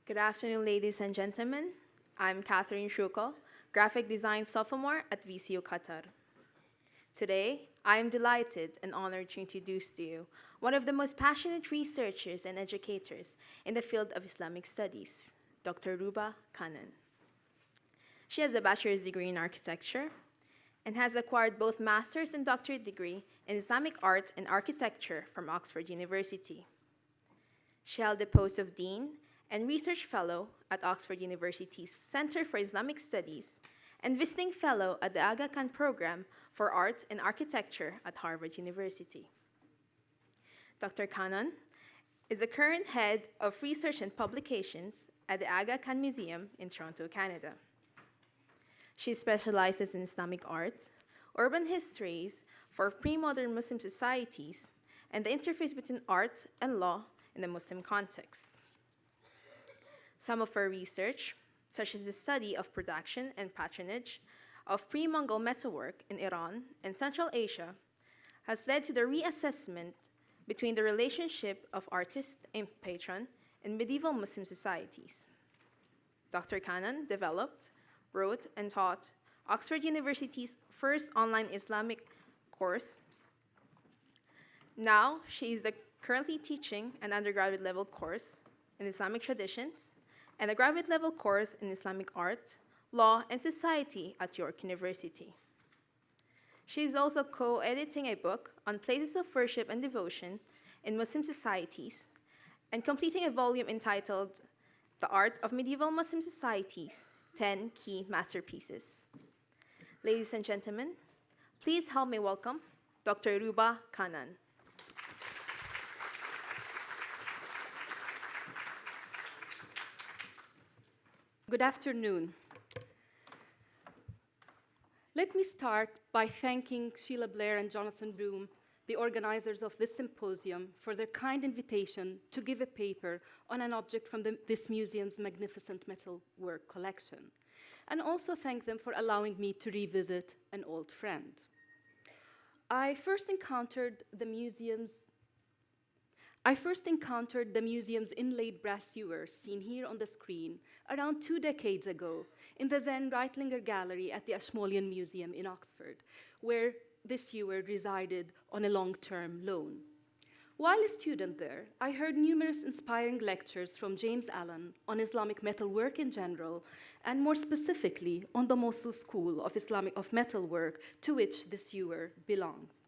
Good afternoon, ladies and gentlemen. I'm Catherine Shuko, graphic design sophomore at VCU Qatar. Today, I am delighted and honored to introduce to you one of the most passionate researchers and educators in the field of Islamic studies, Dr. Ruba Kanaan. She has a bachelor's degree in architecture and has acquired both master's and doctorate degree in Islamic art and architecture from Oxford University. She held the post of Dean and Research Fellow at Oxford University's Center for Islamic Studies and Visiting Fellow at the Aga Khan Program for Art and Architecture at Harvard University. Dr. Kanaan is the current head of research and publications at the Aga Khan Museum in Toronto, Canada. She specializes in Islamic art, urban histories for pre-modern Muslim societies, and the interface between art and law in the Muslim context. Some of her research, such as the study of production and patronage of pre-Mongol metalwork in Iran and Central Asia, has led to the reassessment between the relationship of artist and patron in medieval Muslim societies. Dr. Kanaan developed, wrote, and taught Oxford University's first online Islamic course. Now, she is currently teaching an undergraduate level course in Islamic traditions and a graduate level course in Islamic art, law, and society at York University. She is also co-editing a book on places of worship and devotion in Muslim societies and completing a volume entitled The Art of Medieval Muslim Societies, 10 Key Masterpieces. Ladies and gentlemen, please help me welcome Dr. Ruba Kanaan. Good afternoon. Let me start by thanking Sheila Blair and Jonathan Broom, the organizers of this symposium, for their kind invitation to give a paper on an object from this museum's magnificent metalwork collection, and also thank them for allowing me to revisit an old friend. I first encountered the museum's inlaid brass ewer, seen here on the screen, around 2 decades ago in the then Reitlinger Gallery at the Ashmolean Museum in Oxford, where this ewer resided on a long-term loan. While a student there, I heard numerous inspiring lectures from James Allen on Islamic metalwork in general, and more specifically on the Mosul School of Metalwork, to which this ewer belongs.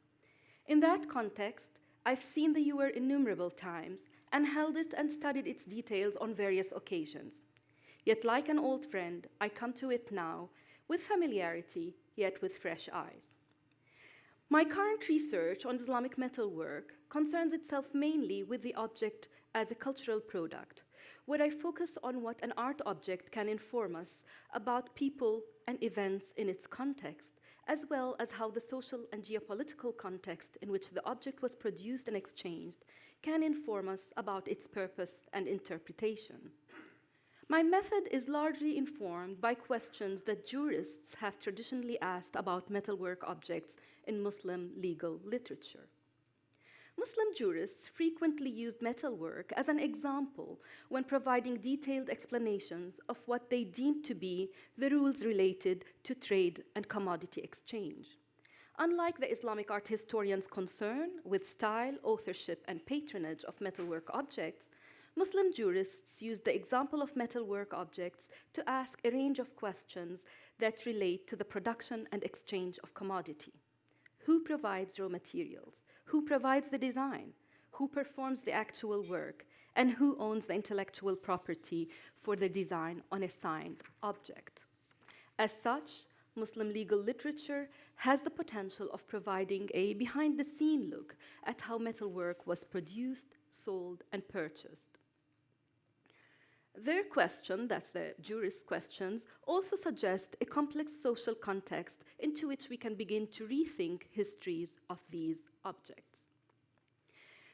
In that context, I've seen the ewer innumerable times and held it and studied its details on various occasions. Yet like an old friend, I come to it now with familiarity, yet with fresh eyes. My current research on Islamic metalwork concerns itself mainly with the object as a cultural product, where I focus on what an art object can inform us about people and events in its context, as well as how the social and geopolitical context in which the object was produced and exchanged can inform us about its purpose and interpretation. My method is largely informed by questions that jurists have traditionally asked about metalwork objects in Muslim legal literature. Muslim jurists frequently used metalwork as an example when providing detailed explanations of what they deemed to be the rules related to trade and commodity exchange. Unlike the Islamic art historians' concern with style, authorship, and patronage of metalwork objects, Muslim jurists used the example of metalwork objects to ask a range of questions that relate to the production and exchange of commodity. Who provides raw materials? Who provides the design? Who performs the actual work? And who owns the intellectual property for the design on a signed object? As such, Muslim legal literature has the potential of providing a behind-the-scene look at how metalwork was produced, sold, and purchased. Their question, that's the jurist's questions, also suggest a complex social context into which we can begin to rethink histories of these objects.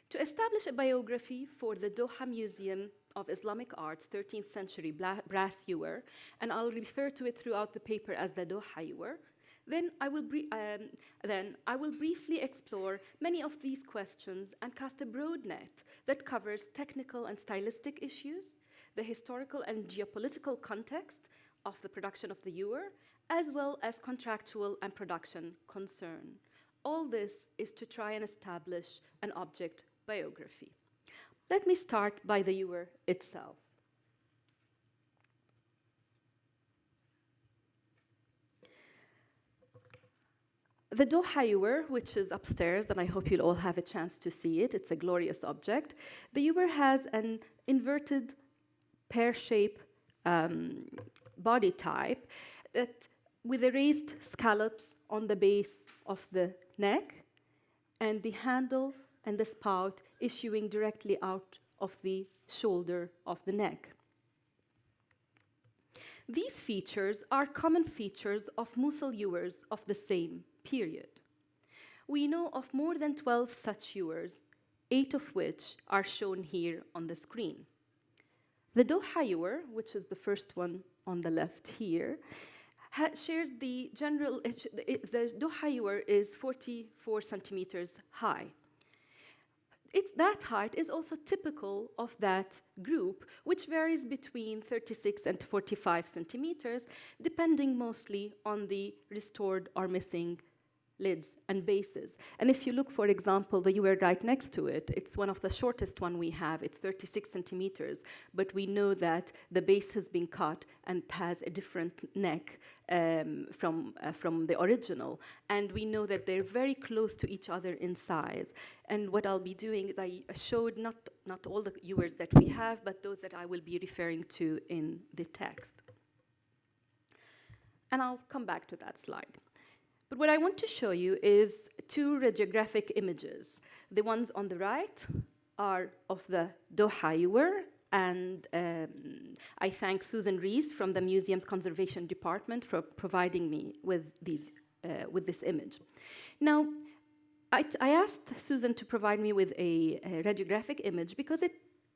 To establish a biography for the Doha Museum of Islamic Art 13th century brass ewer, and I'll refer to it throughout the paper as the Doha ewer, then I will briefly explore many of these questions and cast a broad net that covers technical and stylistic issues, the historical and geopolitical context of the production of the ewer, as well as contractual and production concern. All this is to try and establish an object biography. Let me start by the ewer itself. The Doha ewer, which is upstairs, and I hope you'll all have a chance to see it, it's a glorious object. The ewer has an inverted pear-shaped body type that with raised scallops on the base of the neck, and the handle and the spout issuing directly out of the shoulder of the neck. These features are common features of Mosul ewers of the same period. We know of more than 12 such ewers, 8 of which are shown here on the screen. The Doha ewer, which is the first one on the left here, shares the general, the Doha ewer is 44 centimeters high. That height is also typical of that group, which varies between 36 and 45 centimeters, depending mostly on the restored or missing lids and bases. And if you look, for example, the ewer right next to it, it's one of the shortest one we have. It's 36 centimeters, but we know that the base has been cut and has a different neck from the original. And we know that they're very close to each other in size. And what I'll be doing is I showed not all the ewers that we have, but those that I will be referring to in the text. And I'll come back to that slide. But what I want to show you is 2 radiographic images. The ones on the right are of the Doha ewer, and I thank Susan Rees from the Museum's Conservation Department for providing me with this image. Now, I asked Susan to provide me with a radiographic image because it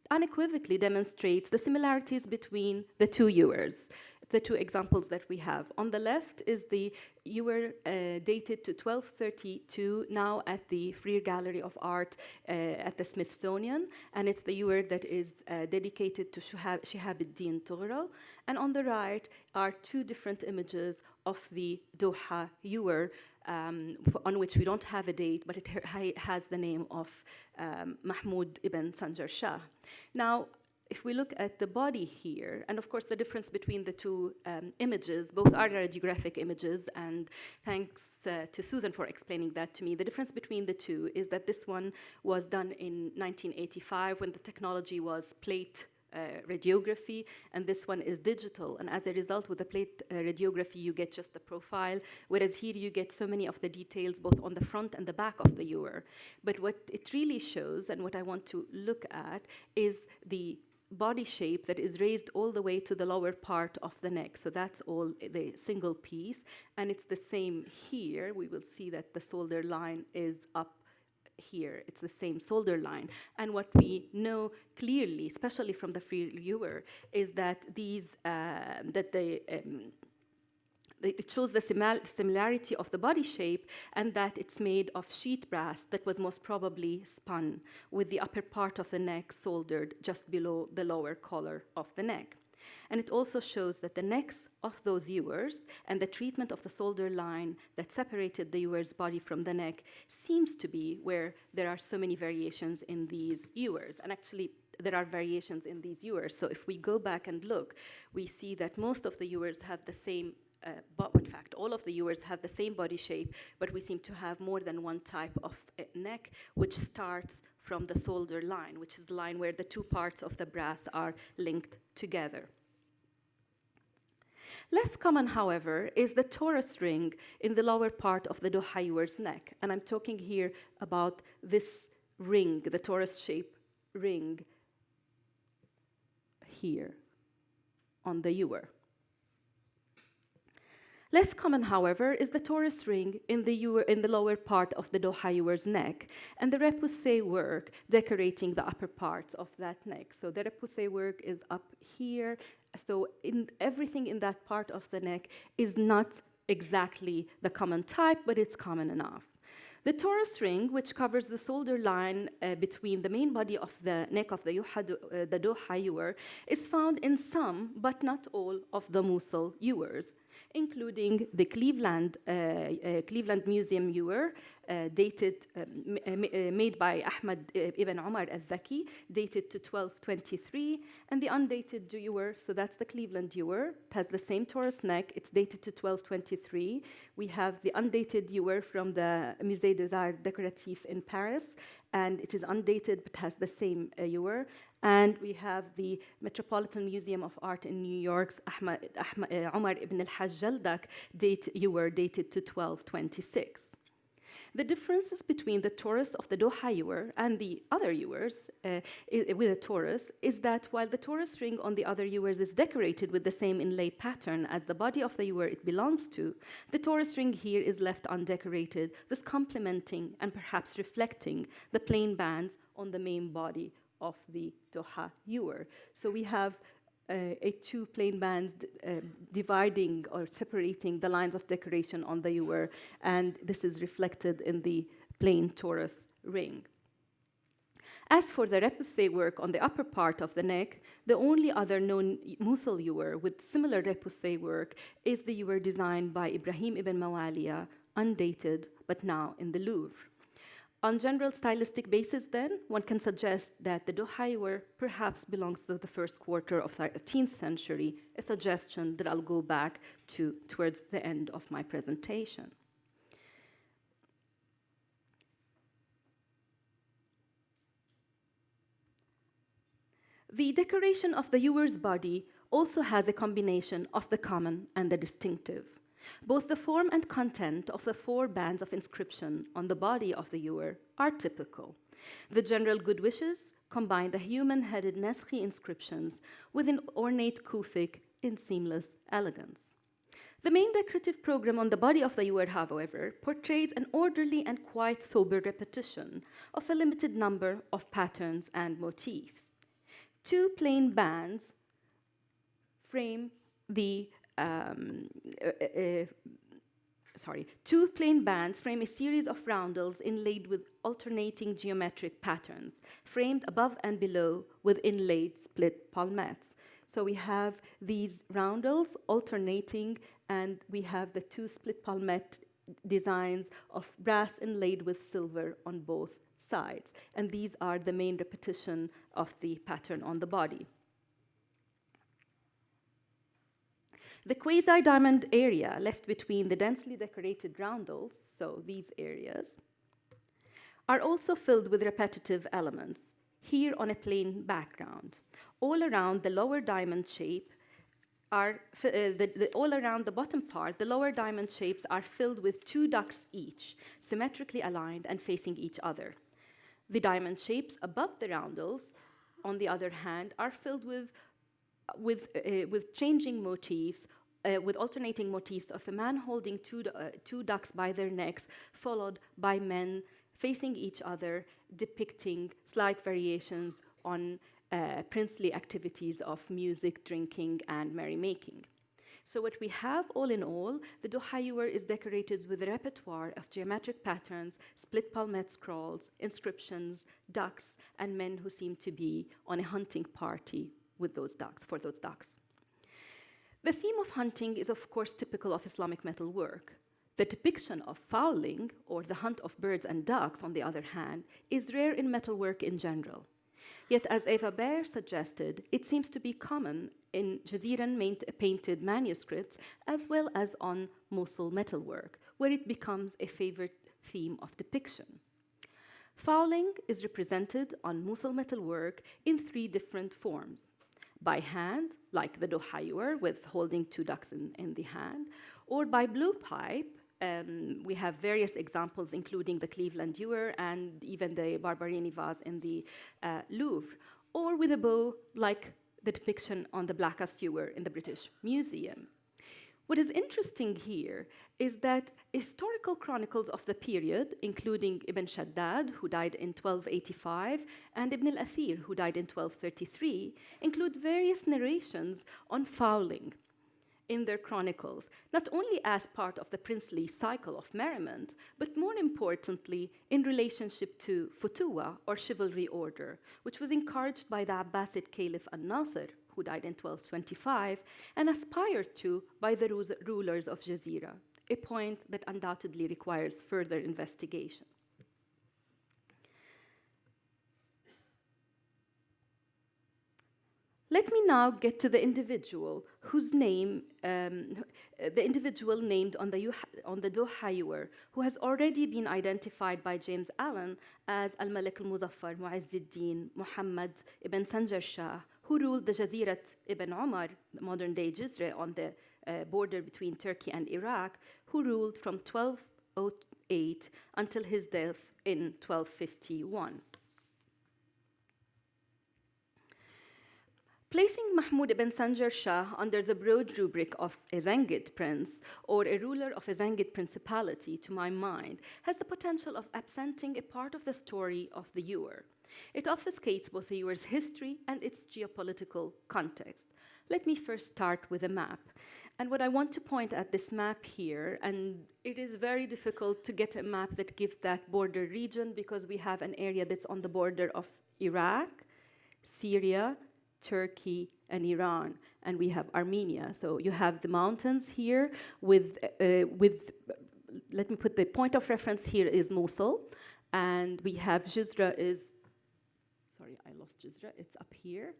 unequivocally demonstrates the similarities between the 2 ewers, the 2 examples that we have. On the left is the ewer dated to 1232, now at the Freer Gallery of Art at the Smithsonian, and it's the ewer that is dedicated to Shihabuddin Tughril. And on the right are 2 different images of the Doha ewer, on which we don't have a date, but it has the name of Mahmoud ibn Sanjar Shah. Now, if we look at the body here, and of course the difference between the 2 images, both are radiographic images, and thanks to Susan for explaining that to me. The difference between the 2 is that this one was done in 1985 when the technology was plate radiography, and this one is digital. And as a result, with the plate radiography, you get just the profile, whereas here you get so many of the details, both on the front and the back of the ewer. But what it really shows, and what I want to look at, is the body shape that is raised all the way to the lower part of the neck. So that's all the single piece. And it's the same here. We will see that the shoulder line is up here. It's the same shoulder line. And what we know clearly, especially from the Freer ewer, is that it shows the similarity of the body shape, and that it's made of sheet brass that was most probably spun, with the upper part of the neck soldered just below the lower collar of the neck. And it also shows that the necks of those ewers and the treatment of the shoulder line that separated the ewer's body from the neck seems to be where there are so many variations in these ewers. And actually, there are variations in these ewers. So if we go back and look, we see that most of the ewers have the same in fact, all of the ewers have the same body shape, but we seem to have more than one type of neck, which starts from the shoulder line, which is the line where the 2 parts of the brass are linked together. Less common, however, is the torus ring in the lower part of the Doha ewer's neck. And I'm talking here about this ring, the torus-shaped ring here on the ewer. Less common, however, is the torus ring in the lower part of the Doha ewer's neck, and the repoussé work decorating the upper parts of that neck. So the repoussé work is up here. So everything in that part of the neck is not exactly the common type, but it's common enough. The torus ring, which covers the shoulder line between the main body of the neck of the the Doha ewer, is found in some, but not all, of the Mosul ewers, including the Cleveland Museum ewer, made by Ahmad ibn Umar al-Dhaki, dated to 1223, and the undated ewer, so that's the Cleveland ewer. It has the same torus neck. It's dated to 1223. We have the undated ewer from the Musée des Arts Décoratifs in Paris, and it is undated but has the same ewer. And we have the Metropolitan Museum of Art in New York's Umar ibn al-Hajj al-Dak ewer, dated to 1226. The differences between the torus of the Doha ewer and the other ewers with a torus is that while the torus ring on the other ewers is decorated with the same inlay pattern as the body of the ewer it belongs to, the torus ring here is left undecorated, thus complementing and perhaps reflecting the plain bands on the main body of the Doha ewer. So we have two plain bands dividing or separating the lines of decoration on the ewer, and this is reflected in the plain torus ring. As for the repoussé work on the upper part of the neck, the only other known Mosul ewer with similar repoussé work is the ewer designed by Ibrahim ibn Mawaliya, undated, but now in the Louvre. On general stylistic basis, then, one can suggest that the Doha ewer perhaps belongs to the first quarter of the 13th century, a suggestion that I'll go back to towards the end of my presentation. The decoration of the ewer's body also has a combination of the common and the distinctive. Both the form and content of the 4 bands of inscription on the body of the ewer are typical. The general good wishes combine the human-headed Naskhi inscriptions with an ornate kufik in seamless elegance. The main decorative program on the body of the ewer, however, portrays an orderly and quite sober repetition of a limited number of patterns and motifs. 2 plain bands frame the 2 plain bands frame a series of roundels inlaid with alternating geometric patterns, framed above and below with inlaid split palmettes. So we have these roundels alternating, and we have the 2 split palmette designs of brass inlaid with silver on both sides. And these are the main repetition of the pattern on the body. The quasi-diamond area left between the densely decorated roundels, so these areas, are also filled with repetitive elements, here on a plain background. All around the lower diamond shape all around the bottom part, the lower diamond shapes are filled with 2 ducks each, symmetrically aligned and facing each other. The diamond shapes above the roundels, on the other hand, are filled with changing motifs, with alternating motifs of a man holding 2 ducks by their necks, followed by men facing each other, depicting slight variations on princely activities of music, drinking, and merrymaking. So what we have, all in all, the Doha ewer is decorated with a repertoire of geometric patterns, split palmette scrolls, inscriptions, ducks, and men who seem to be on a hunting party with those ducks, for those ducks. The theme of hunting is, of course, typical of Islamic metal work. The depiction of fowling, or the hunt of birds and ducks, on the other hand, is rare in metalwork in general. Yet, as Eva Baer suggested, it seems to be common in Jaziran-painted manuscripts as well as on Mosul metalwork, where it becomes a favorite theme of depiction. Fowling is represented on Mosul metalwork in 3 different forms. By hand, like the Doha ewer, with holding 2 ducks in the hand, or by blue pipe. We have various examples, including the Cleveland ewer and even the Barberini vase in the Louvre, or with a bow, like the depiction on the Blackas ewer in the British Museum. What is interesting here is that historical chronicles of the period, including Ibn Shaddad, who died in 1285, and Ibn al-Athir, who died in 1233, include various narrations on fowling. in their chronicles, not only as part of the princely cycle of merriment, but more importantly, in relationship to futuwa, or chivalry order, which was encouraged by the Abbasid Caliph al-Nasir, who died in 1225, and aspired to by the rulers of Jazeera, a point that undoubtedly requires further investigation. Let me now get to the individual whose name, the individual named on the Doha Ewer, who has already been identified by James Allen as Al-Malik al-Muzaffar Mu'izzuddin Muhammad ibn Sanjar Shah, who ruled the Jazirat ibn Umar, modern-day Jizre, on the border between Turkey and Iraq, who ruled from 1208 until his death in 1251. Placing Mahmud ibn Sanjar Shah under the broad rubric of a Zangid prince or a ruler of a Zangid principality, to my mind, has the potential of absenting a part of the story of the Ewer. It obfuscates both the Ewer's history and its geopolitical context. Let me first start with a map. And what I want to point at this map here, and it is very difficult to get a map that gives that border region because we have an area that's on the border of Iraq, Syria, Turkey, and Iran, and we have Armenia. So you have the mountains here with let me put the point of reference here is Mosul, and we have Jizra is, sorry, I lost Jizra, it's up here.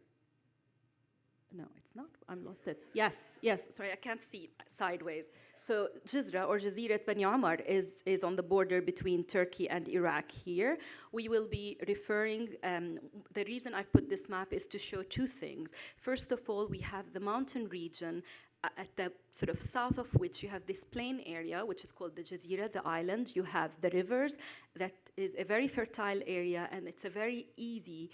No, it's not, I'm lost it. Yes, sorry, I can't see sideways. So Jizra, or Jazirat Bani Umar, is on the border between Turkey and Iraq here. We will be referring, the reason I've put this map is to show two things. First of all, we have the mountain region at the sort of south of which you have this plain area, which is called the Jazeera, the island. You have the rivers. That is a very fertile area, and it's a very easy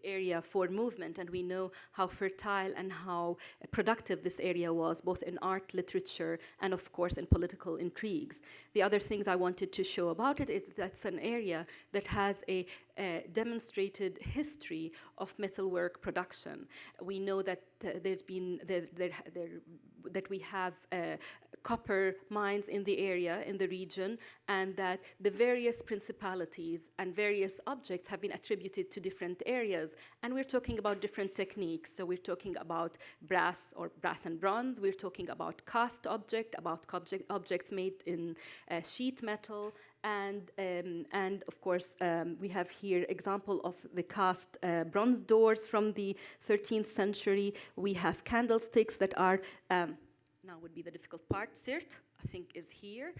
area for movement, and we know how fertile and how productive this area was, both in art, literature, and of course in political intrigues. The other things I wanted to show about it is that that's an area that has a demonstrated history of metalwork production. We know that there's been that we have copper mines in the area, in the region, and that the various principalities and various objects have been attributed to different areas. And we're talking about different techniques. So we're talking about brass or brass and bronze. We're talking about cast objects made in sheet metal. And of course, we have here example of the cast bronze doors from the 13th century. We have candlesticks that are, now would be the difficult part, Sirt, I think is here.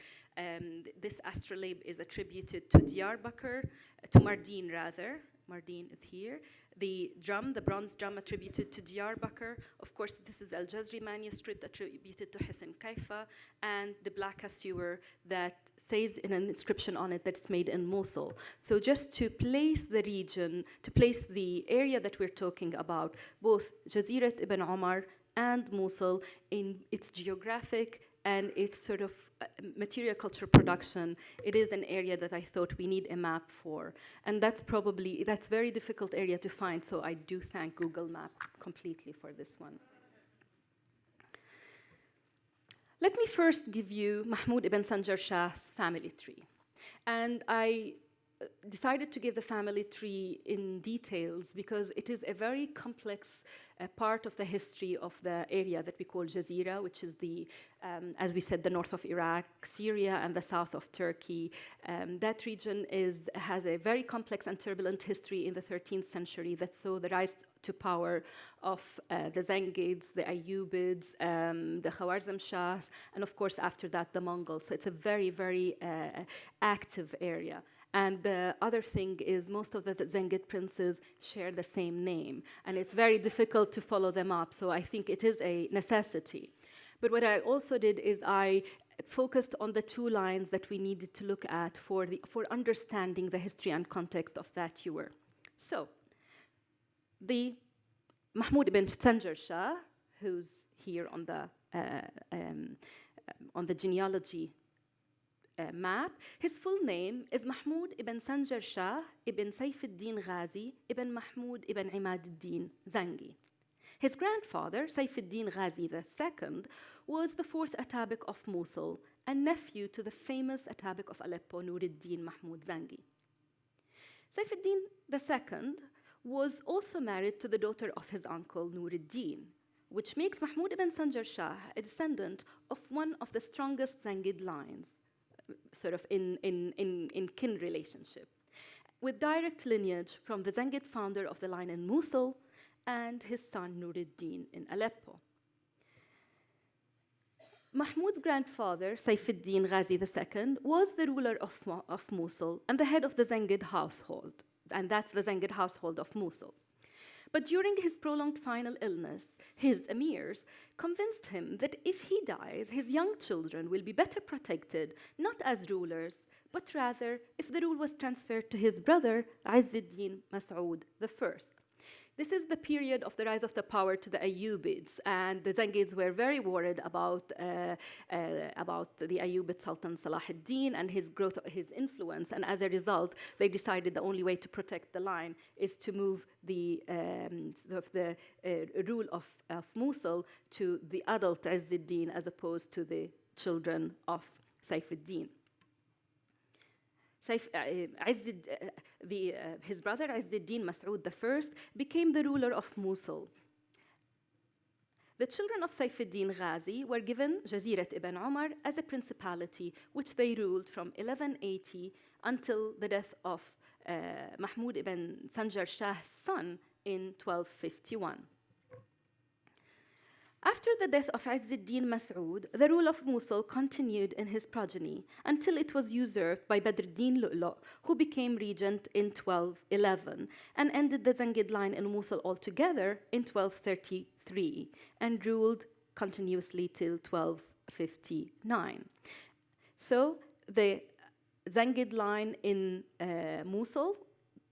This astrolabe is attributed to Diyarbakir, to Mardin rather. Mardin is here. The drum, the bronze drum attributed to Diyarbakir. Of course, this is Al-Jazri manuscript attributed to Hisin Kaifa, and the black ewer that says in an inscription on it that it's made in Mosul. So just to place the region, to place the area that we're talking about, both Jazirat ibn Umar and Mosul in its geographic and its sort of material culture production, it is an area that I thought we need a map for. And that's very difficult area to find, so I do thank Google Map completely for this one. Let me first give you Mahmud ibn Sanjar Shah's family tree. And I decided to give the family tree in details because it is a very complex part of the history of the area that we call Jazeera, which is the, as we said, the north of Iraq, Syria, and the south of Turkey. That region has a very complex and turbulent history in the 13th century that saw the rise to power of the Zengids, the Ayyubids, the Khwarizm Shahs, and of course after that the Mongols. So it's a very, very active area. And the other thing is most of the Zengid princes share the same name, and it's very difficult to follow them up, so I think it is a necessity. But what I also did is I focused on the two lines that we needed to look at for understanding the history and context of that ewer. So, the Mahmud ibn Sanjar Shah, who's here on the genealogy map, his full name is Mahmud ibn Sanjar Shah ibn Saif ad-Din Ghazi ibn Mahmud ibn Imad ad-Din Zangi. His grandfather, Saifuddin Ghazi II, was the fourth Atabeq of Mosul and nephew to the famous Atabeq of Aleppo, Nuruddin Mahmud Zangi. Saifuddin II was also married to the daughter of his uncle Nuruddin, which makes Mahmud ibn Sanjar Shah a descendant of one of the strongest Zangid lines, sort of in kin relationship, with direct lineage from the Zangid founder of the line in Mosul and his son Nuruddin in Aleppo. Mahmud's grandfather, Saifuddin Ghazi II, was the ruler of Mosul and the head of the Zangid household, and that's the Zangid household of Mosul. But during his prolonged final illness, his emirs convinced him that if he dies, his young children will be better protected, not as rulers, but rather if the rule was transferred to his brother, Izzuddin Mas'ud I. This is the period of the rise of the power to the Ayyubids, and the Zangids were very worried about the Ayyubid Sultan Salah ad-Din and his growth, his influence, and as a result, they decided the only way to protect the line is to move the rule of Mosul to the adult Izzuddin as opposed to the children of Saifuddin. His brother Izzuddin Mas'ud I became the ruler of Mosul. The children of Saifuddin Ghazi were given Jazirat ibn Umar as a principality, which they ruled from 1180 until the death of Mahmud ibn Sanjar Shah's son in 1251. After the death of Izzuddin Mas'ud, the rule of Mosul continued in his progeny until it was usurped by Badruddin Lu'lu', who became regent in 1211 and ended the Zangid line in Mosul altogether in 1233 and ruled continuously till 1259. So the Zangid line in Mosul,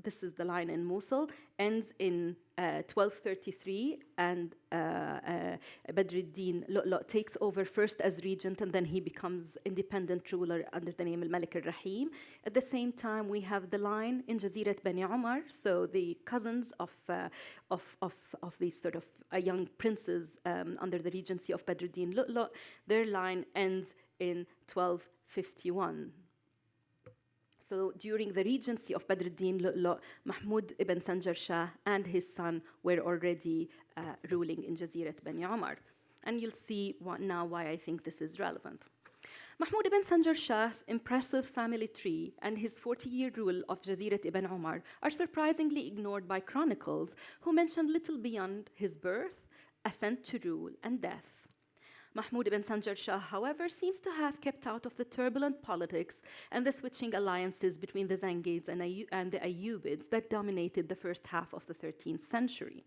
this is the line in Mosul, ends in 1233, and Badruddin Lu'lu' takes over first as regent, and then he becomes independent ruler under the name al-Malik al-Rahim. At the same time, we have the line in Jazirat Bani Umar, so the cousins of these sort of young princes under the regency of Badruddin Lu'lu'. Their line ends in 1251. So during the regency of Badruddin Lu'lu', Mahmud ibn Sanjar Shah and his son were already ruling in Jazirat Bani Umar. And you'll see now why I think this is relevant. Mahmud ibn Sanjar Shah's impressive family tree and his 40-year rule of Jazirat ibn Umar are surprisingly ignored by chronicles who mention little beyond his birth, ascent to rule, and death. Mahmud ibn Sanjar Shah, however, seems to have kept out of the turbulent politics and the switching alliances between the Zangids and the Ayyubids that dominated the first half of the 13th century.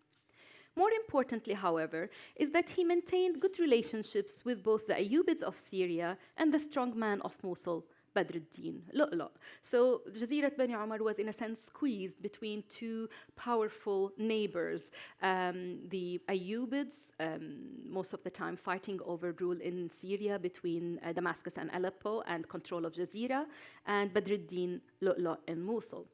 More importantly, however, is that he maintained good relationships with both the Ayyubids of Syria and the strongman of Mosul, Badruddin Lu'lu'. So Jazirat Bani Umar was in a sense squeezed between two powerful neighbors. The Ayyubids, most of the time fighting over rule in Syria between Damascus and Aleppo and control of Jazira, and Badruddin Lu'lu' in Mosul.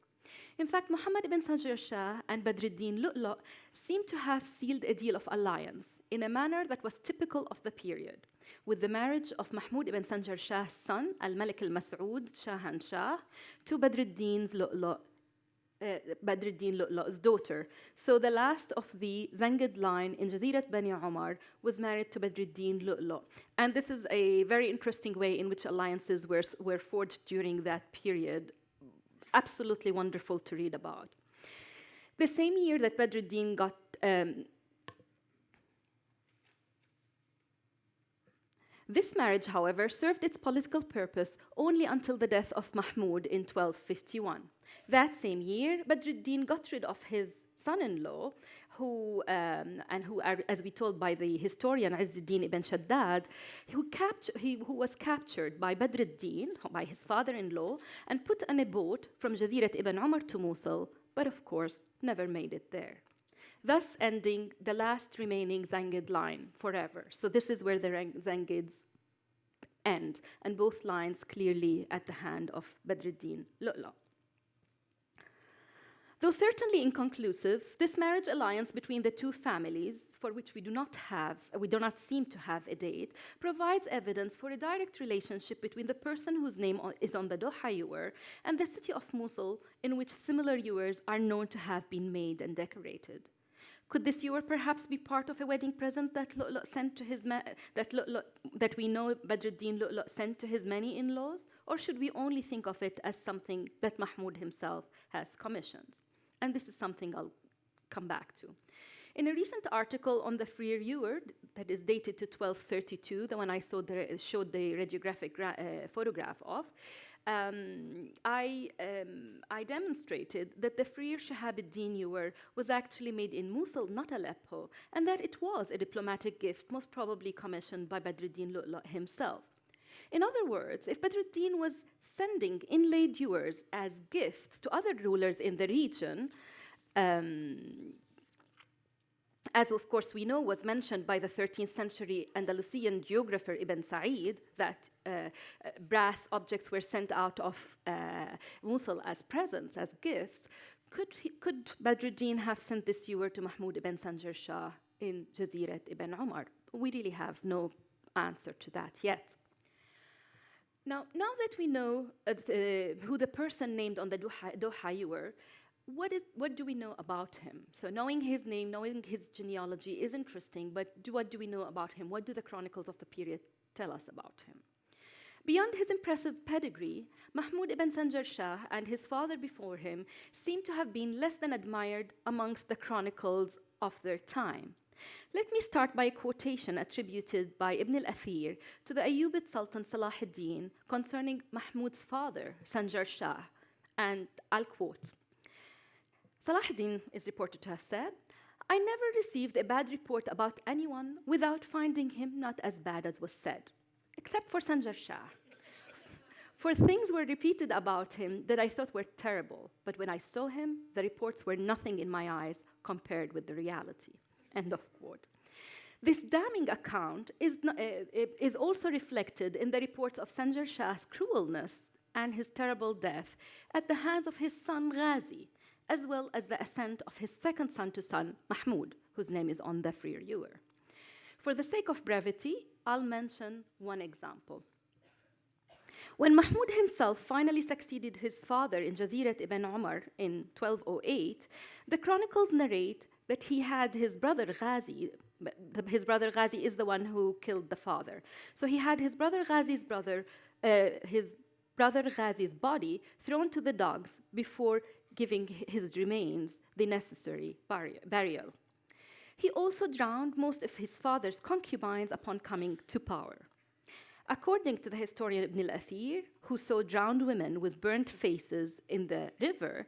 In fact, Muhammad ibn Sanjar Shah and Badruddin Lu'lu' seem to have sealed a deal of alliance in a manner that was typical of the period, with the marriage of Mahmud ibn Sanjar Shah's son, al-Malik al-Mas'ud Shahan Shah, to Badruddin Lu'lu's daughter. So the last of the Zangid line in Jazirat Bani Umar was married to Badruddin Lu'lu'. And this is a very interesting way in which alliances were forged during that period. Absolutely wonderful to read about. The same year that Badruddin got this marriage, however, served its political purpose only until the death of Mahmud in 1251. That same year, Badruddin got rid of his son-in-law, who, as we told by the historian Izzuddin ibn Shaddad, who was captured by Badruddin, by his father-in-law, and put on a boat from Jazirat ibn Umar to Mosul, but of course never made it there, thus ending the last remaining Zangid line forever. So this is where the Zangids end, and both lines clearly at the hand of Badruddin Lu'lu'. Though certainly inconclusive, this marriage alliance between the two families, for which we do not seem to have a date, provides evidence for a direct relationship between the person whose name is on the Doha ewer and the city of Mosul, in which similar ewers are known to have been made and decorated. Could this ewer perhaps be part of a wedding present that Lu'lu' sent to his that we know Badruddin Lu'lu' sent to his many in-laws, or should we only think of it as something that Mahmud himself has commissioned? And this is something I'll come back to. In a recent article on the Freer ewer that is dated to 1232, the one I showed the radiographic photograph of, I demonstrated that the Freer Shahabuddin ewer was actually made in Mosul, not Aleppo, and that it was a diplomatic gift, most probably commissioned by Badruddin Lu'lu' himself. In other words, if Badruddin was sending inlaid ewers as gifts to other rulers in the region, as of course we know was mentioned by the 13th century Andalusian geographer Ibn Sa'id, that brass objects were sent out of Mosul as presents, as gifts, could Badruddin have sent this ewer to Mahmud ibn Sanjar Shah in Jazirat ibn Umar? We really have no answer to that yet. Now that we know who the person named on the Doha ewer, what do we know about him? So knowing his name, knowing his genealogy is interesting, but what do we know about him? What do the chronicles of the period tell us about him? Beyond his impressive pedigree, Mahmud ibn Sanjar Shah and his father before him seem to have been less than admired amongst the chronicles of their time. Let me start by a quotation attributed by Ibn al-Athir to the Ayyubid Sultan Salah ad-Din concerning Mahmud's father, Sanjar Shah, and I'll quote. Salah ad-Din is reported to have said, "I never received a bad report about anyone without finding him not as bad as was said, except for Sanjar Shah. For things were repeated about him that I thought were terrible, but when I saw him, the reports were nothing in my eyes compared with the reality." End of quote. This damning account is also reflected in the reports of Sanjar Shah's cruelness and his terrible death at the hands of his son Ghazi, as well as the ascent of his second son, Mahmud, whose name is on the Freer ewer. For the sake of brevity, I'll mention one example. When Mahmud himself finally succeeded his father in Jazirat ibn Umar in 1208, the chronicles narrate that he had his brother Ghazi. His brother Ghazi is the one who killed the father. So he had his brother Ghazi's body thrown to the dogs before giving his remains the necessary burial. He also drowned most of his father's concubines upon coming to power. According to the historian Ibn al-Athir, who saw drowned women with burnt faces in the river,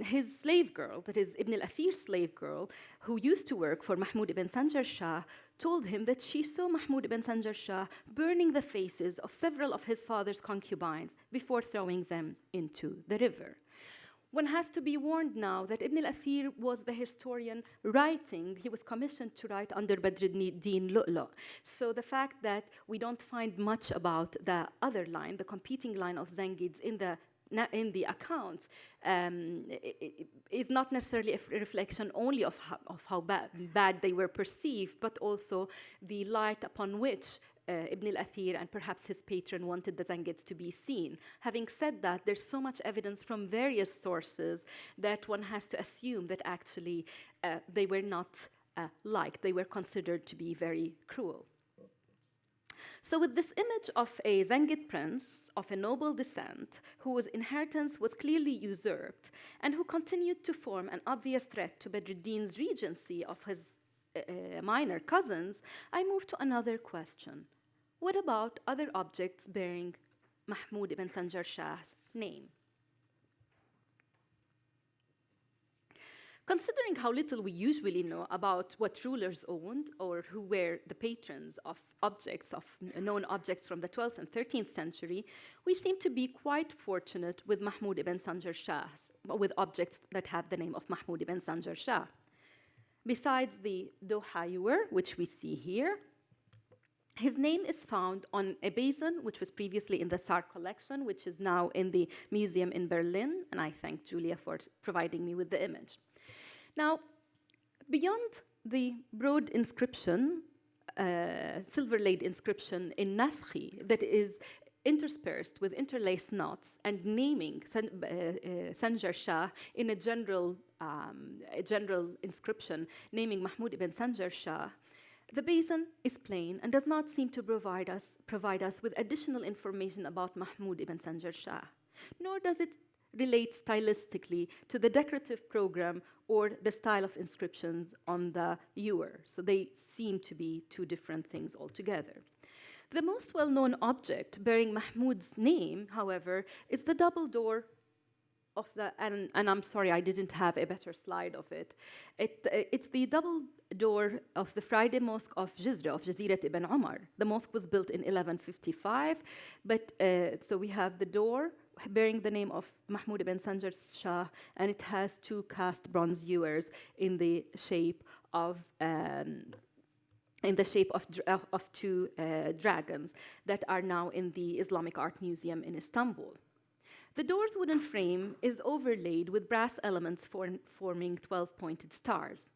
his slave girl, that is Ibn al-Athir's slave girl, who used to work for Mahmud ibn Sanjar Shah, told him that she saw Mahmud ibn Sanjar Shah burning the faces of several of his father's concubines before throwing them into the river. One has to be warned now that Ibn al-Athir was the historian writing. He was commissioned to write under Badruddin Lu'lu'. So the fact that we don't find much about the other line, the competing line of Zengids in the accounts, is not necessarily a reflection only of how bad they were perceived, but also the light upon which Ibn al-Athir and perhaps his patron wanted the Zengids to be seen. Having said that, there's so much evidence from various sources that one has to assume that actually they were not liked. They were considered to be very cruel. So with this image of a Zengid prince of a noble descent whose inheritance was clearly usurped and who continued to form an obvious threat to Badruddin's regency of his minor cousins, I move to another question. What about other objects bearing Mahmud ibn Sanjar Shah's name? Considering how little we usually know about what rulers owned or who were the patrons of known objects from the 12th and 13th century, we seem to be quite fortunate with Mahmud ibn Sanjar Shah, with objects that have the name of Mahmud ibn Sanjar Shah. Besides the Doha ewer, which we see here, His name is found on a basin, which was previously in the Sar collection, which is now in the museum in Berlin, and I thank Julia for providing me with the image. Now, beyond the broad inscription, silver-laid inscription in Naskhi that is interspersed with interlaced knots and naming Sanjar Shah in a general inscription naming Mahmud ibn Sanjar Shah, the basin is plain and does not seem to provide us with additional information about Mahmud ibn Sanjar Shah, nor does it relate stylistically to the decorative program or the style of inscriptions on the ewer. So they seem to be two different things altogether. The most well-known object bearing Mahmud's name, however, is the double door of the, and I'm sorry, I didn't have a better slide of it. It's the double door of the Friday Mosque of Jizra, of Jazirat ibn Umar. The mosque was built in 1155, but so we have the door bearing the name of Mahmud ibn Sanjar Shah, and it has two cast bronze ewers in the shape of two dragons that are now in the Islamic Art Museum in Istanbul. The door's wooden frame is overlaid with brass elements forming 12-pointed stars.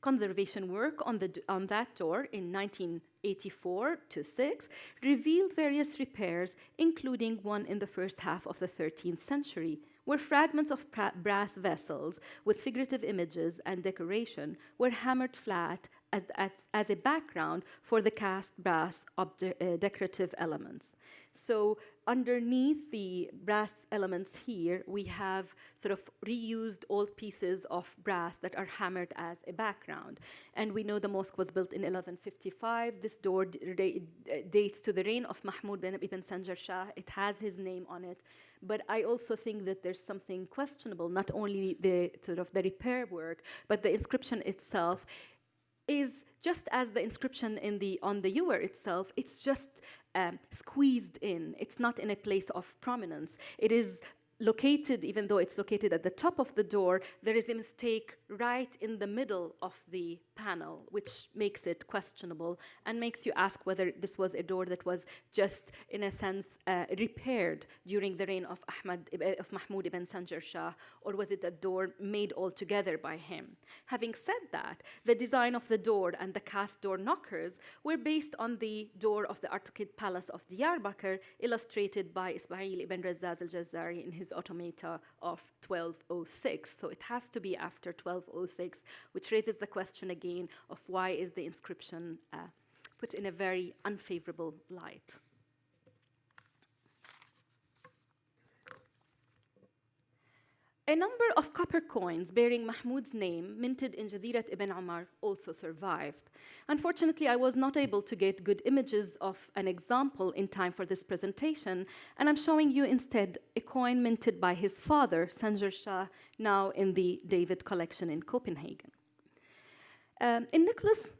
Conservation work on that door in 1984-6 revealed various repairs, including one in the first half of the 13th century, where fragments of brass vessels with figurative images and decoration were hammered flat as a background for the cast brass decorative elements. So underneath the brass elements here, we have sort of reused old pieces of brass that are hammered as a background. And we know the mosque was built in 1155. This door dates to the reign of Mahmud ibn Sanjar Shah. It has his name on it. But I also think that there's something questionable, not only the sort of the repair work, but the inscription itself is just as the inscription on the ewer itself, it's just squeezed in. It's not in a place of prominence. It is located, even though it's located at the top of the door, there is a mistake right in the middle of the panel, which makes it questionable and makes you ask whether this was a door that was just, in a sense, repaired during the reign of Mahmud ibn Sanjar Shah, or was it a door made altogether by him? Having said that, the design of the door and the cast door knockers were based on the door of the Artukid Palace of Diyarbakir, illustrated by Ismail ibn Razzaz al-Jazari in his automata of 1206. So it has to be after 1206, which raises the question again of why is the inscription put in a very unfavorable light. A number of copper coins bearing Mahmud's name, minted in Jazirat ibn Umar, also survived. Unfortunately, I was not able to get good images of an example in time for this presentation, and I'm showing you instead a coin minted by his father, Sanjar Shah, now in the David collection in Copenhagen. In Nicholas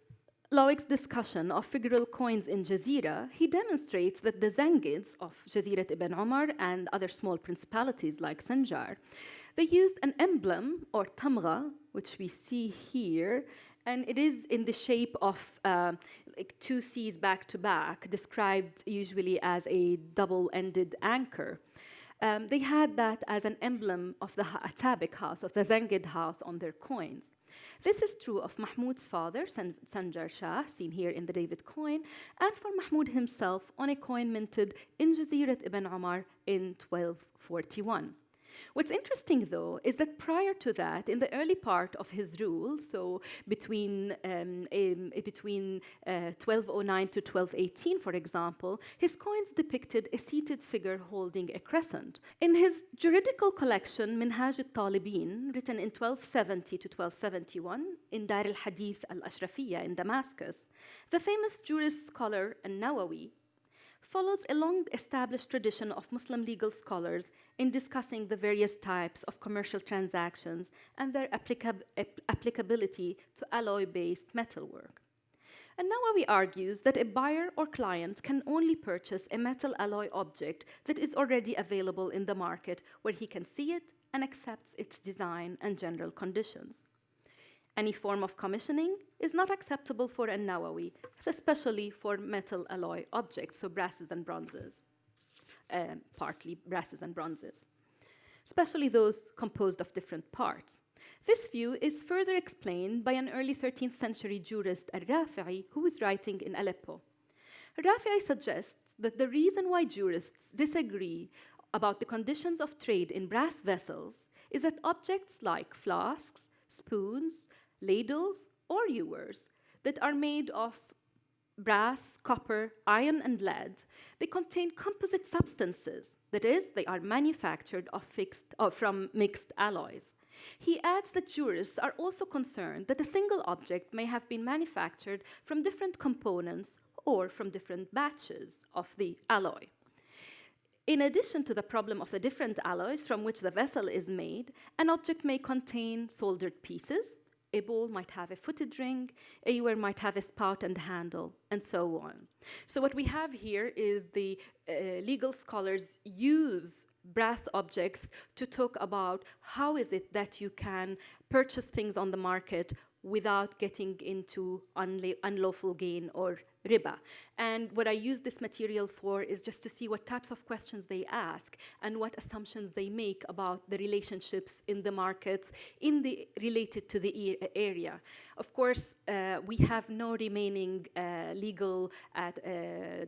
Lowick's discussion of figural coins in Jazira, he demonstrates that the Zangids of Jazirat ibn Umar and other small principalities like Sanjar, they used an emblem, or tamra, which we see here, and it is in the shape of like two C's back to back, described usually as a double-ended anchor. They had that as an emblem of the Atabic house, of the Zangid house on their coins. This is true of Mahmud's father, Sanjar Shah, seen here in the David coin, and for Mahmud himself on a coin minted in Jazirat ibn Umar in 1241. What's interesting, though, is that prior to that, in the early part of his rule, so between 1209 to 1218, for example, his coins depicted a seated figure holding a crescent. In his juridical collection, Minhaj al-Talibin, written in 1270 to 1271 in Dar al-Hadith al-Ashrafiyya in Damascus, the famous jurist scholar al-Nawawi follows a long-established tradition of Muslim legal scholars in discussing the various types of commercial transactions and their applicability to alloy-based metalwork. And Nawawi argues that a buyer or client can only purchase a metal alloy object that is already available in the market where he can see it and accepts its design and general conditions. Any form of commissioning is not acceptable for a Nawawi, especially for metal alloy objects, so brasses and bronzes, partly brasses and bronzes, especially those composed of different parts. This view is further explained by an early 13th century jurist, al-Rafi'i, who was writing in Aleppo. Rafi'i suggests that the reason why jurists disagree about the conditions of trade in brass vessels is that objects like flasks, spoons, ladles, or ewers that are made of brass, copper, iron, and lead, they contain composite substances. That is, they are manufactured from mixed alloys. He adds that jurists are also concerned that a single object may have been manufactured from different components or from different batches of the alloy. In addition to the problem of the different alloys from which the vessel is made, an object may contain soldered pieces. A bowl might have a footed ring, a ewer might have a spout and handle, and so on. So what we have here is the legal scholars use brass objects to talk about how is it that you can purchase things on the market without getting into unlawful gain or riba. And what I use this material for is just to see what types of questions they ask and what assumptions they make about the relationships in the markets related to the area. Of course, we have no remaining legal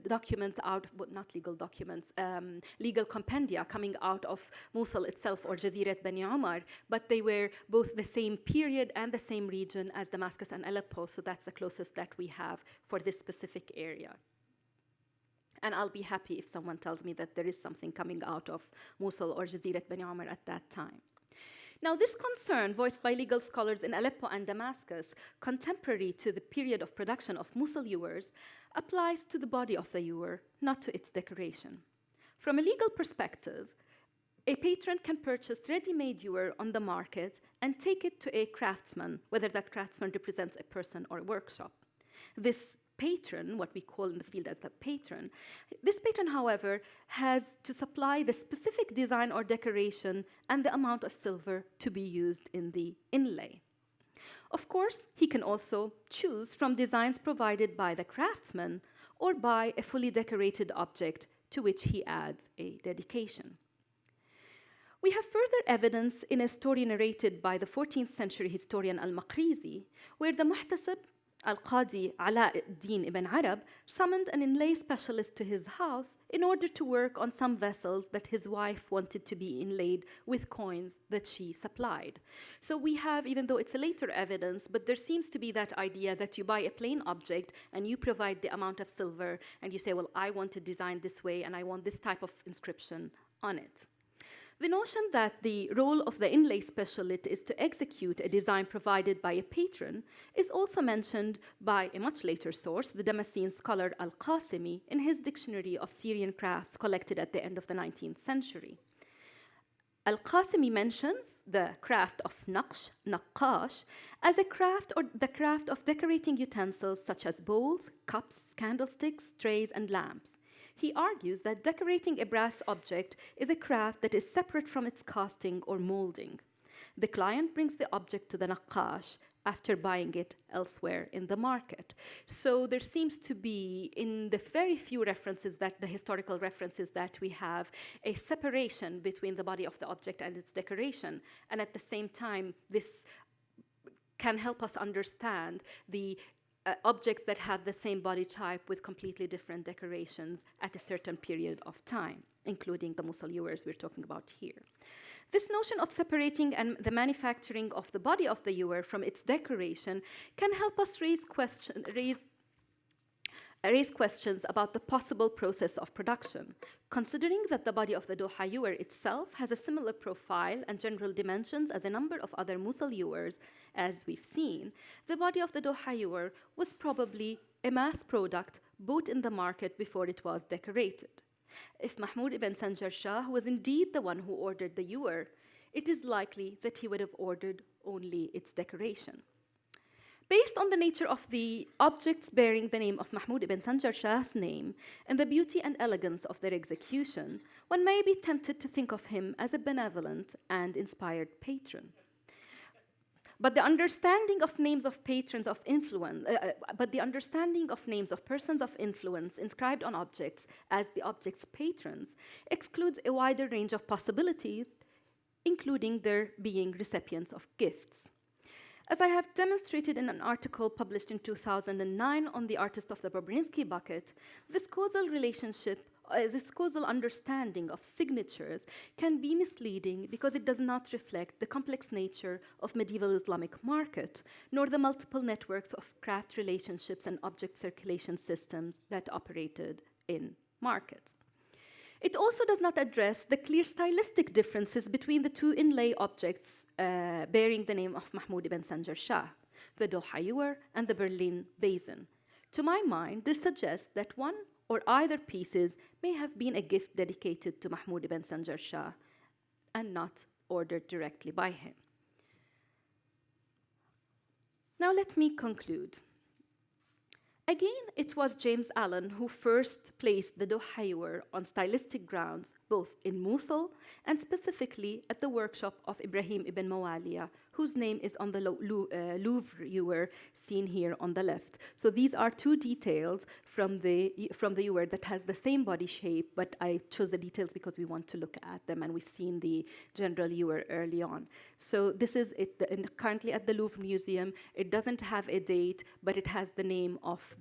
documents legal compendia coming out of Mosul itself or Jazirat Bani Umar, but they were both the same period and the same region as Damascus and Aleppo, so that's the closest that we have for this specific area. And I'll be happy if someone tells me that there is something coming out of Mosul or Jazirat Bani Umar at that time. Now, this concern voiced by legal scholars in Aleppo and Damascus, contemporary to the period of production of Mosul ewers, applies to the body of the ewer, not to its decoration. From a legal perspective, a patron can purchase ready-made ewer on the market and take it to a craftsman, whether that craftsman represents a person or a workshop. This patron, what we call in the field as the patron, this patron, however, has to supply the specific design or decoration and the amount of silver to be used in the inlay. Of course, he can also choose from designs provided by the craftsman or buy a fully decorated object to which he adds a dedication. We have further evidence in a story narrated by the 14th century historian al-Maqrizi, where the muhtasib, Al-Qadi Ala ad-Din ibn Arab, summoned an inlay specialist to his house in order to work on some vessels that his wife wanted to be inlaid with coins that she supplied. So we have, even though it's a later evidence, but there seems to be that idea that you buy a plain object and you provide the amount of silver and you say, well, I want to design this way and I want this type of inscription on it. The notion that the role of the inlay specialist is to execute a design provided by a patron is also mentioned by a much later source, the Damascene scholar Al-Qasimi, in his Dictionary of Syrian Crafts collected at the end of the 19th century. Al-Qasimi mentions the craft of naqsh, naqqash, as a craft or the craft of decorating utensils such as bowls, cups, candlesticks, trays, and lamps. He argues that decorating a brass object is a craft that is separate from its casting or molding. The client brings the object to the naqqash after buying it elsewhere in the market. So there seems to be, in the very few references the historical references that we have, a separation between the body of the object and its decoration. And at the same time, this can help us understand the objects that have the same body type with completely different decorations at a certain period of time, including the Mosul ewers we're talking about here. This notion of separating and the manufacturing of the body of the ewer from its decoration can help us raise questions about the possible process of production. Considering that the body of the Doha ewer itself has a similar profile and general dimensions as a number of other Mosul ewers, as we've seen, the body of the Doha ewer was probably a mass product bought in the market before it was decorated. If Mahmud ibn Sanjar Shah was indeed the one who ordered the ewer, it is likely that he would have ordered only its decoration. Based on the nature of the objects bearing the name of Mahmud ibn Sanjar Shah's name and the beauty and elegance of their execution, one may be tempted to think of him as a benevolent and inspired patron. But the understanding of names of patrons of influence, but the understanding of names of persons of influence inscribed on objects as the object's patrons excludes a wider range of possibilities, including their being recipients of gifts. As I have demonstrated in an article published in 2009 on the artist of the Bobrinsky bucket, this causal understanding of signatures can be misleading because it does not reflect the complex nature of medieval Islamic market, nor the multiple networks of craft relationships and object circulation systems that operated in markets. It also does not address the clear stylistic differences between the two inlay objects bearing the name of Mahmoud ibn Sanjar Shah, the Doha Ewer and the Berlin Basin. To my mind, this suggests that one or either pieces may have been a gift dedicated to Mahmoud ibn Sanjar Shah and not ordered directly by him. Now let me conclude. Again, it was James Allen who first placed the Doha Ewer on stylistic grounds, both in Mosul and specifically at the workshop of Ibrahim ibn Mawaliya, whose name is on the Louvre Ewer seen here on the left. So these are two details from the ewer that has the same body shape, but I chose the details because we want to look at them, and we've seen the general ewer early on. So this is it, currently at the Louvre Museum. It doesn't have a date, but it has the name of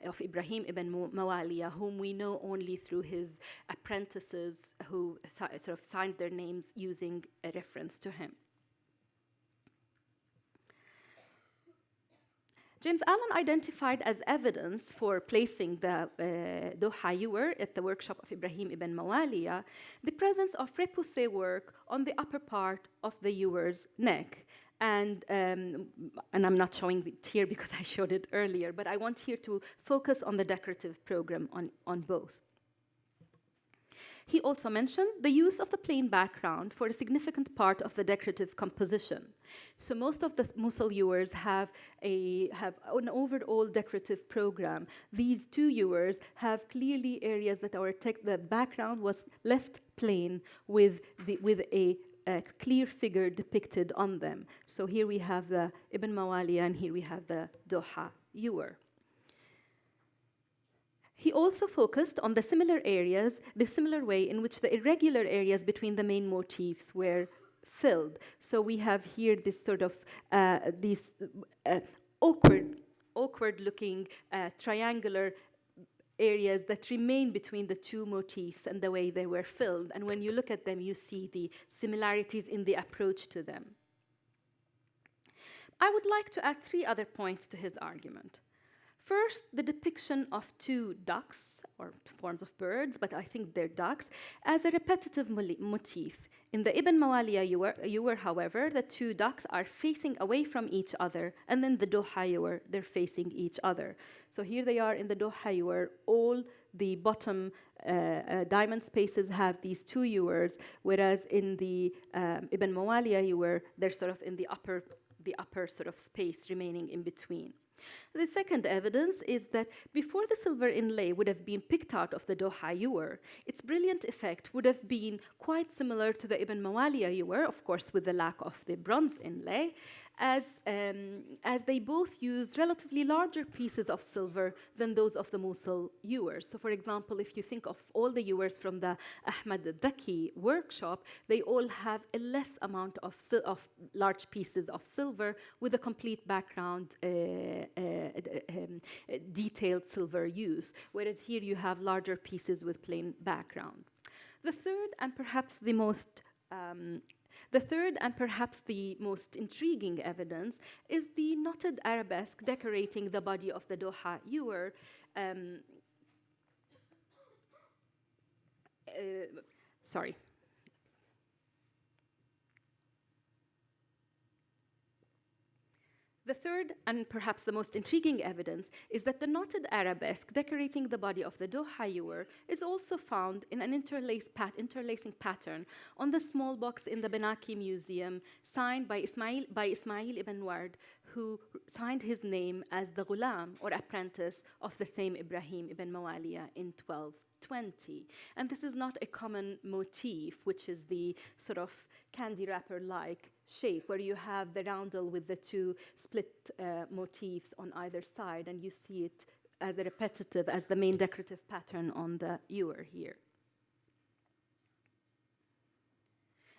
of Ibrahim ibn Mawaliya, whom we know only through his apprentices who sort of signed their names using a reference to him. James Allen identified as evidence for placing the Doha Ewer at the workshop of Ibrahim ibn Mawaliya the presence of repoussé work on the upper part of the ewer's neck. And I'm not showing it here because I showed it earlier, but I want here to focus on the decorative program on both. He also mentioned the use of the plain background for a significant part of the decorative composition. So most of the Mosul ewers have an overall decorative program. These two ewers have clearly areas that the background was left plain with a clear figure depicted on them. So here we have the Ibn Mawaliya and here we have the Doha Ewer. He also focused on the similar way in which the irregular areas between the main motifs were filled. So we have here this sort of these awkward-looking triangular areas that remain between the two motifs and the way they were filled. And when you look at them, you see the similarities in the approach to them. I would like to add 3 other points to his argument. First, the depiction of 2 ducks, or forms of birds, but I think they're ducks, as a repetitive motif. In the Ibn Mawaliya ewer, however, the 2 ducks are facing away from each other, and then the Doha ewer, they're facing each other. So here they are in the Doha ewer, all the bottom diamond spaces have these 2 ewers, whereas in the Ibn Mawaliya ewer, they're sort of in the upper sort of space remaining in between. The second evidence is that before the silver inlay would have been picked out of the Doha ewer, its brilliant effect would have been quite similar to the Ibn Mawaliya ewer, of course with the lack of the bronze inlay, as they both used relatively larger pieces of silver than those of the Mosul ewers. So for example, if you think of all the ewers from the Ahmad al-Daki workshop, they all have a less amount of large pieces of silver with a complete background detailed silver use, whereas here you have larger pieces with plain background. The third and perhaps the most intriguing evidence is the knotted arabesque decorating the body of the Doha ewer. Sorry. The third and perhaps the most intriguing evidence is that the knotted arabesque decorating the body of the Doha ewer is also found in an interlacing pattern on the small box in the Benaki Museum signed by Ismail ibn Ward, who signed his name as the Ghulam, or apprentice, of the same Ibrahim ibn Mawaliya in 1220. And this is not a common motif, which is the sort of candy wrapper-like shape, where you have the roundel with the two split motifs on either side, and you see it as a repetitive, as the main decorative pattern on the ewer here.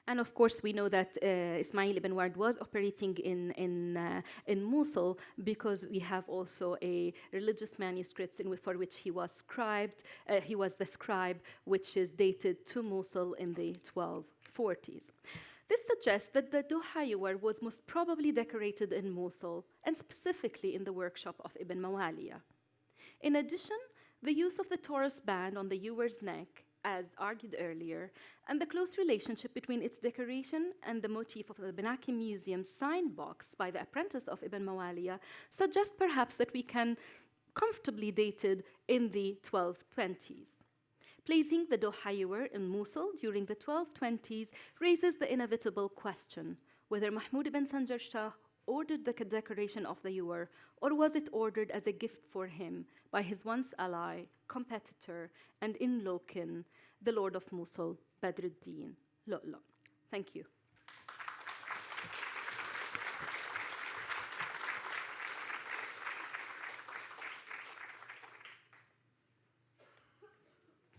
And of course, we know that Ismail ibn Ward was operating in Mosul, because we have also a religious manuscript for which he was scribed. He was the scribe, which is dated to Mosul in the 1240s. This suggests that the Duha ewer was most probably decorated in Mosul, and specifically in the workshop of Ibn Mawaliya. In addition, the use of the Taurus band on the ewer's neck, as argued earlier, and the close relationship between its decoration and the motif of the Benaki Museum sign box by the apprentice of Ibn Mawaliya suggest perhaps that we can comfortably date it in the 1220s. Placing the Duha ewer in Mosul during the 1220s raises the inevitable question whether Mahmud ibn Sanjar Shah ordered the decoration of the ewer, or was it ordered as a gift for him by his once ally, competitor, and in-law kin, the Lord of Mosul, Badruddin Lu'lu'. Thank you.